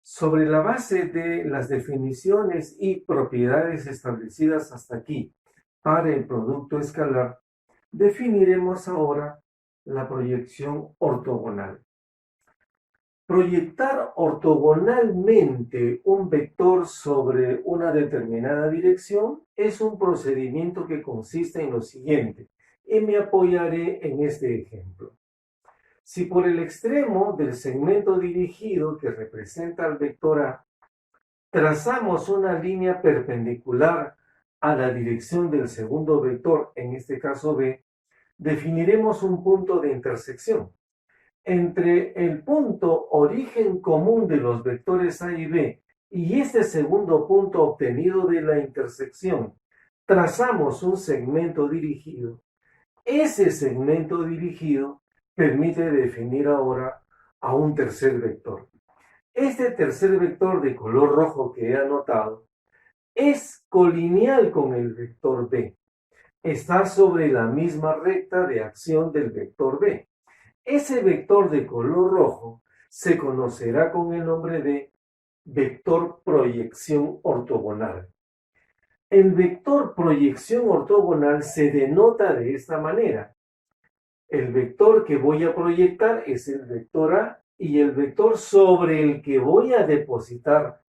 Sobre la base de las definiciones y propiedades establecidas hasta aquí para el producto escalar, definiremos ahora la proyección ortogonal. Proyectar ortogonalmente un vector sobre una determinada dirección es un procedimiento que consiste en lo siguiente, y me apoyaré en este ejemplo. Si por el extremo del segmento dirigido que representa al vector A trazamos una línea perpendicular a la dirección del segundo vector, en este caso B, definiremos un punto de intersección. Entre el punto origen común de los vectores A y B y este segundo punto obtenido de la intersección, trazamos un segmento dirigido. Ese segmento dirigido permite definir ahora a un tercer vector. Este tercer vector de color rojo que he anotado es colineal con el vector B. Está sobre la misma recta de acción del vector B. Ese vector de color rojo se conocerá con el nombre de vector proyección ortogonal. El vector proyección ortogonal se denota de esta manera. El vector que voy a proyectar es el vector A y el vector sobre el que voy a depositar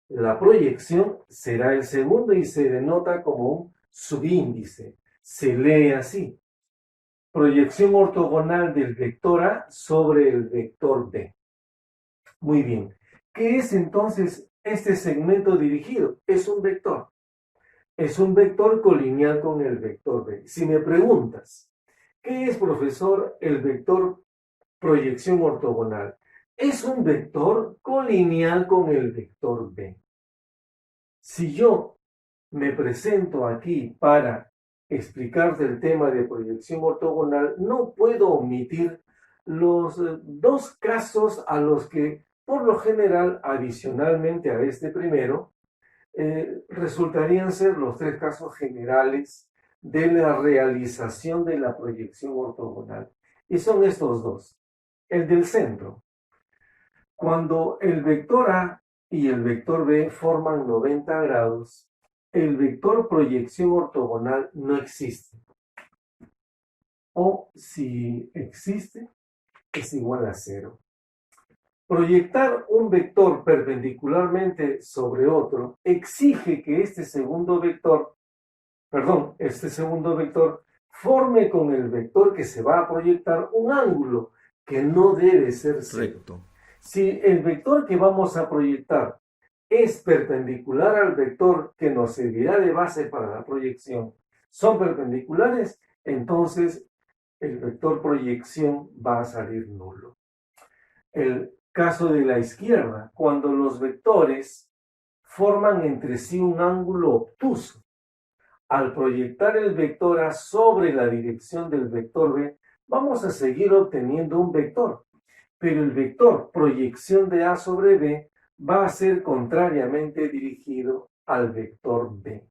la proyección será el segundo y se denota como un subíndice. Se lee así: proyección ortogonal del vector A sobre el vector B. Muy bien. ¿Qué es entonces este segmento dirigido? Es un vector. Es un vector colineal con el vector B. Si me preguntas, ¿qué es, profesor, el vector proyección ortogonal? Es un vector colineal con el vector B. Si yo me presento aquí para explicarte el tema de proyección ortogonal, no puedo omitir los dos casos a los que, por lo general, adicionalmente a este primero, resultarían ser los tres casos generales de la realización de la proyección ortogonal. Y son estos dos. El del centro. Cuando el vector A y el vector B forman 90 grados, el vector proyección ortogonal no existe. O si existe, es igual a 0. Proyectar un vector perpendicularmente sobre otro exige que este segundo vector forme con el vector que se va a proyectar un ángulo que no debe ser 0. Recto. Si el vector que vamos a proyectar es perpendicular al vector que nos servirá de base para la proyección, son perpendiculares, entonces el vector proyección va a salir nulo. El caso de la izquierda, cuando los vectores forman entre sí un ángulo obtuso. Al proyectar el vector A sobre la dirección del vector B, vamos a seguir obteniendo un vector, pero el vector proyección de A sobre B va a ser contrariamente dirigido al vector B.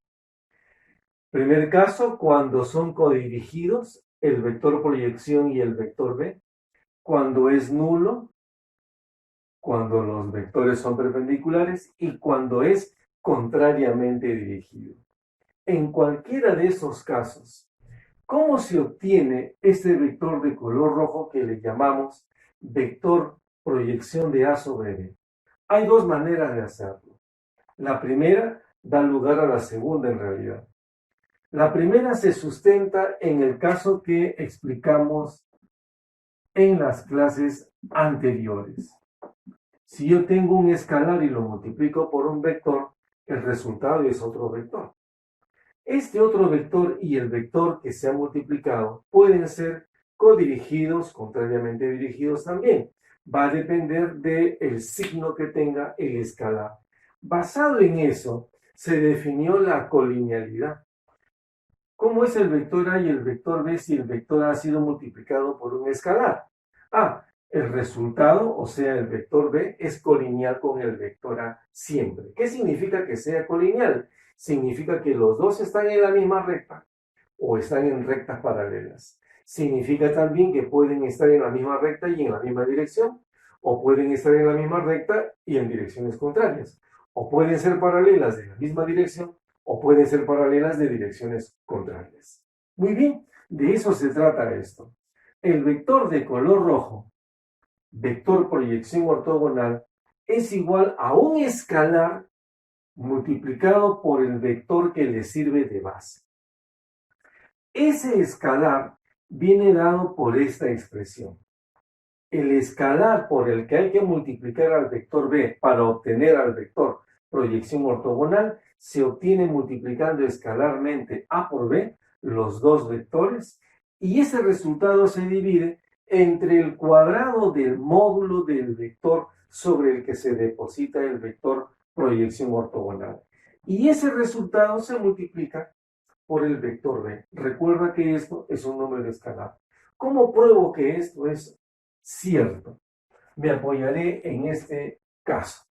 Primer caso, cuando son codirigidos, el vector proyección y el vector B. Cuando es nulo, cuando los vectores son perpendiculares y cuando es contrariamente dirigido. En cualquiera de esos casos, ¿cómo se obtiene este vector de color rojo que le llamamos vector proyección de A sobre B? Hay dos maneras de hacerlo. La primera da lugar a la segunda en realidad. La primera se sustenta en el caso que explicamos en las clases anteriores. Si yo tengo un escalar y lo multiplico por un vector, el resultado es otro vector. Este otro vector y el vector que se ha multiplicado pueden ser codirigidos, contrariamente dirigidos también. Va a depender del signo que tenga el escalar. Basado en eso, se definió la colinealidad. ¿Cómo es el vector A y el vector B si el vector A ha sido multiplicado por un escalar? El resultado, o sea, el vector B, es colineal con el vector A siempre. ¿Qué significa que sea colineal? Significa que los dos están en la misma recta o están en rectas paralelas. Significa también que pueden estar en la misma recta y en la misma dirección, o pueden estar en la misma recta y en direcciones contrarias, o pueden ser paralelas de la misma dirección, o pueden ser paralelas de direcciones contrarias. Muy bien, de eso se trata esto. El vector de color rojo, vector proyección ortogonal, es igual a un escalar multiplicado por el vector que le sirve de base. Ese escalar viene dado por esta expresión. El escalar por el que hay que multiplicar al vector B para obtener al vector proyección ortogonal se obtiene multiplicando escalarmente A por B, los dos vectores, y ese resultado se divide entre el cuadrado del módulo del vector sobre el que se deposita el vector proyección ortogonal. Y ese resultado se multiplica por el vector B. Recuerda que esto es un número escalar. ¿Cómo pruebo que esto es cierto? Me apoyaré en este caso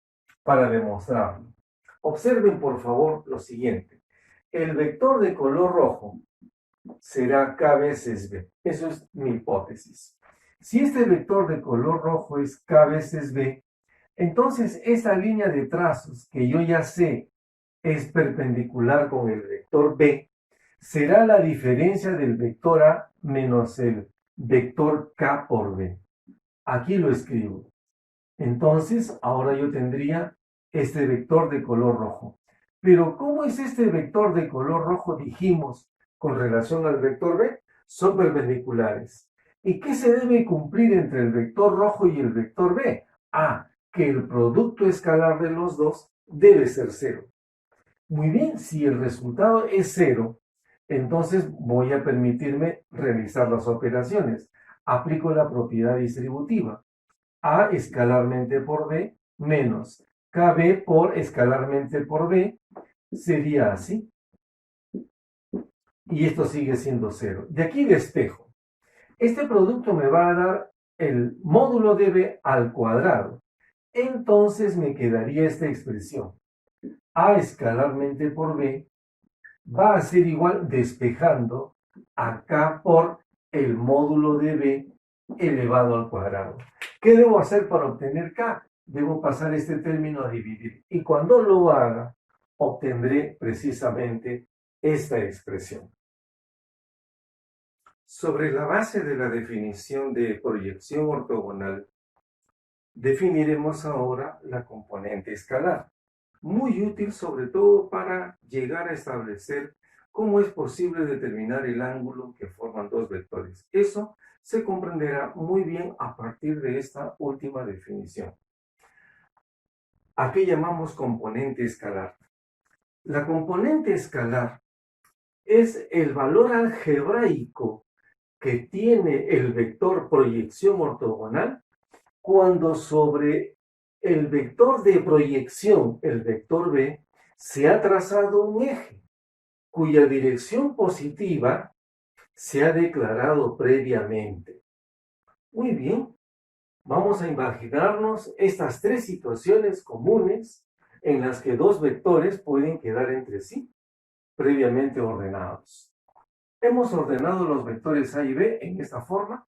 para demostrarlo. Observen por favor lo siguiente. El vector de color rojo será K veces B. Eso es mi hipótesis. Si este vector de color rojo es K veces B, entonces esta línea de trazos que yo ya sé es perpendicular con el vector B, será la diferencia del vector A menos el vector K por B. Aquí lo escribo. Entonces, ahora yo tendría este vector de color rojo. Pero, ¿cómo es este vector de color rojo, dijimos, con relación al vector B? Son perpendiculares. ¿Y qué se debe cumplir entre el vector rojo y el vector B? Que el producto escalar de los dos debe ser cero. Muy bien, si el resultado es cero, entonces voy a permitirme realizar las operaciones. Aplico la propiedad distributiva. A escalarmente por B menos KB por escalarmente por B sería así. Y esto sigue siendo cero. De aquí despejo. Este producto me va a dar el módulo de B al cuadrado. Entonces me quedaría esta expresión. A escalarmente por B va a ser igual despejando a K por el módulo de B elevado al cuadrado. ¿Qué debo hacer para obtener K? Debo pasar este término a dividir. Y cuando lo haga, obtendré precisamente esta expresión. Sobre la base de la definición de proyección ortogonal, definiremos ahora la componente escalar. Muy útil sobre todo para llegar a establecer cómo es posible determinar el ángulo que forman dos vectores. Eso se comprenderá muy bien a partir de esta última definición. ¿A qué llamamos componente escalar? La componente escalar es el valor algebraico que tiene el vector proyección ortogonal cuando sobre el vector de proyección, el vector B, se ha trazado un eje cuya dirección positiva se ha declarado previamente. Muy bien, vamos a imaginarnos estas tres situaciones comunes en las que dos vectores pueden quedar entre sí, previamente ordenados. Hemos ordenado los vectores A y B en esta forma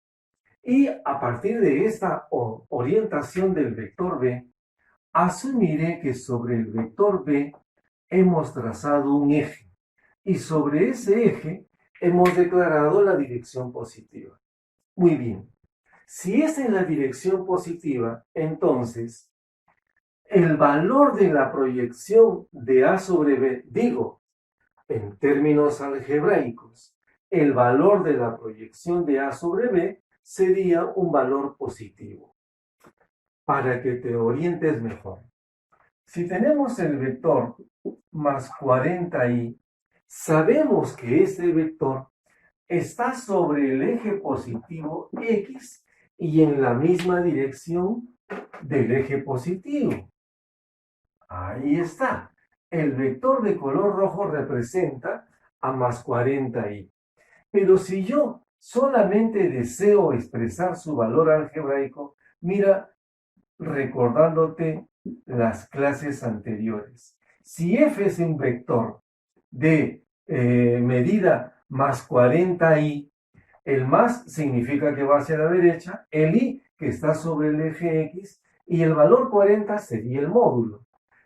y a partir de esta orientación del vector B, asumiré que sobre el vector B hemos trazado un eje y sobre ese eje hemos declarado la dirección positiva. Muy bien, si es en la dirección positiva, entonces el valor de la proyección de A sobre B, digo, en términos algebraicos, el valor de la proyección de A sobre B sería un valor positivo. Para que te orientes mejor. Si tenemos el vector más 40i, sabemos que este vector está sobre el eje positivo X y en la misma dirección del eje positivo. Ahí está. El vector de color rojo representa a más 40i. Pero si yo solamente deseo expresar su valor algebraico, mira, recordándote las clases anteriores. Si f es un vector de medida más 40i, El más significa que va hacia la derecha, el y que está sobre el eje X y el valor 40 sería el módulo.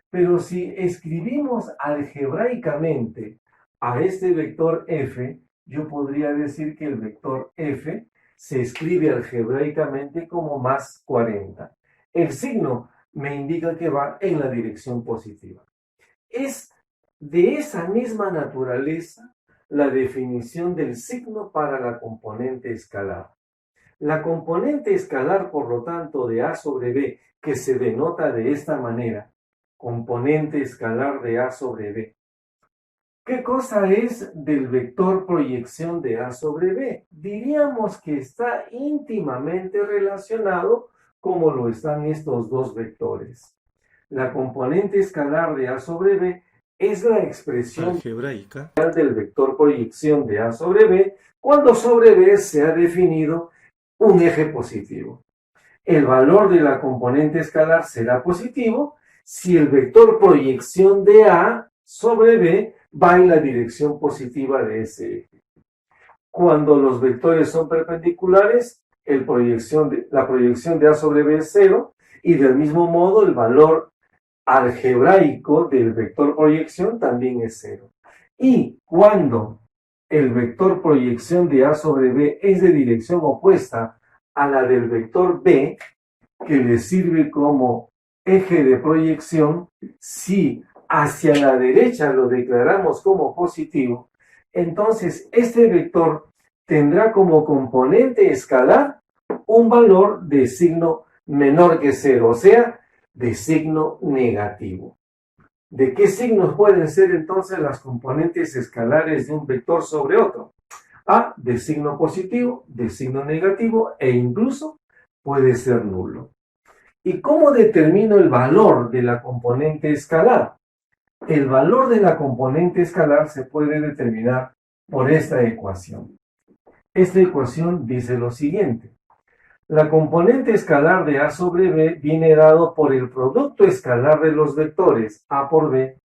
Pero si escribimos algebraicamente a este vector f, yo podría decir que el vector f se escribe algebraicamente como más 40. El signo me indica que va en la dirección positiva. Es de esa misma naturaleza la definición del signo para la componente escalar. La componente escalar, por lo tanto, de A sobre B, que se denota de esta manera, componente escalar de A sobre B. ¿Qué cosa es del vector proyección de A sobre B? Diríamos que está íntimamente relacionado como lo están estos dos vectores. La componente escalar de A sobre B es la expresión algebraica del vector proyección de A sobre B cuando sobre B se ha definido un eje positivo. El valor de la componente escalar será positivo si el vector proyección de A sobre B va en la dirección positiva de ese eje. Cuando los vectores son perpendiculares, la proyección de A sobre B es 0 y del mismo modo el valor algebraico del vector proyección también es 0. Y cuando el vector proyección de A sobre B es de dirección opuesta a la del vector B, que le sirve como eje de proyección, si hacia la derecha lo declaramos como positivo, entonces este vector tendrá como componente escalar un valor de signo menor que 0, o sea, de signo negativo. ¿De qué signos pueden ser entonces las componentes escalares de un vector sobre otro? De signo positivo, de signo negativo e incluso puede ser nulo. ¿Y cómo determino el valor de la componente escalar? El valor de la componente escalar se puede determinar por esta ecuación. Esta ecuación dice lo siguiente. La componente escalar de A sobre B viene dado por el producto escalar de los vectores A por B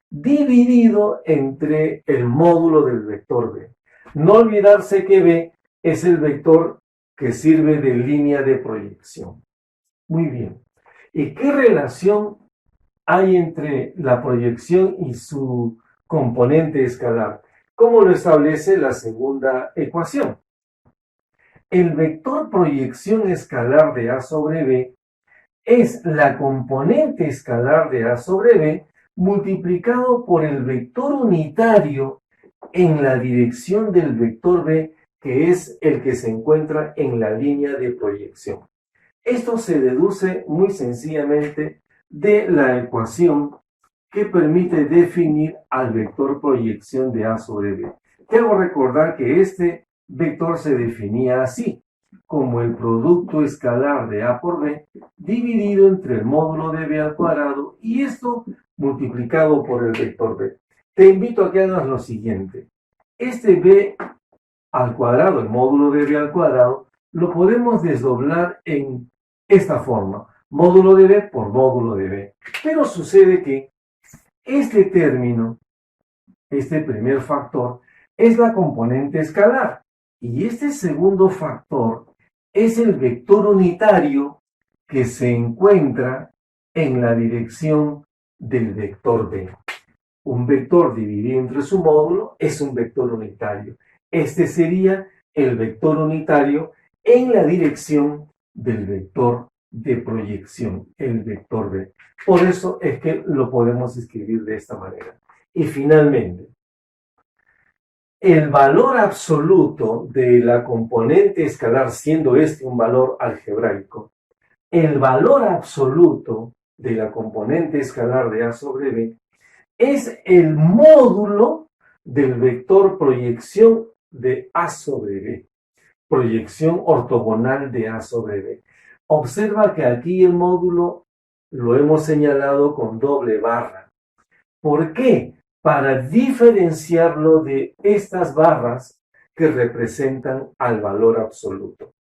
dividido entre el módulo del vector B. No olvidarse que B es el vector que sirve de línea de proyección. Muy bien. ¿Y qué relación hay entre la proyección y su componente escalar? ¿Cómo lo establece la segunda ecuación? El vector proyección escalar de A sobre B es la componente escalar de A sobre B multiplicado por el vector unitario en la dirección del vector B, que es el que se encuentra en la línea de proyección. Esto se deduce muy sencillamente de la ecuación que permite definir al vector proyección de A sobre B. Te hago recordar que este vector se definía así, como el producto escalar de A por B dividido entre el módulo de B al cuadrado y esto multiplicado por el vector B. Te invito a que hagas lo siguiente. Este B al cuadrado, el módulo de B al cuadrado, lo podemos desdoblar en esta forma, módulo de B por módulo de B. Pero sucede que este término, este primer factor, es la componente escalar. Y este segundo factor es el vector unitario que se encuentra en la dirección del vector B. Un vector dividido entre su módulo es un vector unitario. Este sería el vector unitario en la dirección del vector de proyección, el vector B. Por eso es que lo podemos escribir de esta manera. Y finalmente, el valor absoluto de la componente escalar, siendo este un valor algebraico, el valor absoluto de la componente escalar de A sobre B es el módulo del vector proyección de A sobre B, proyección ortogonal de A sobre B. Observa que aquí el módulo lo hemos señalado con doble barra. ¿Por qué? Para diferenciarlo de estas barras que representan al valor absoluto.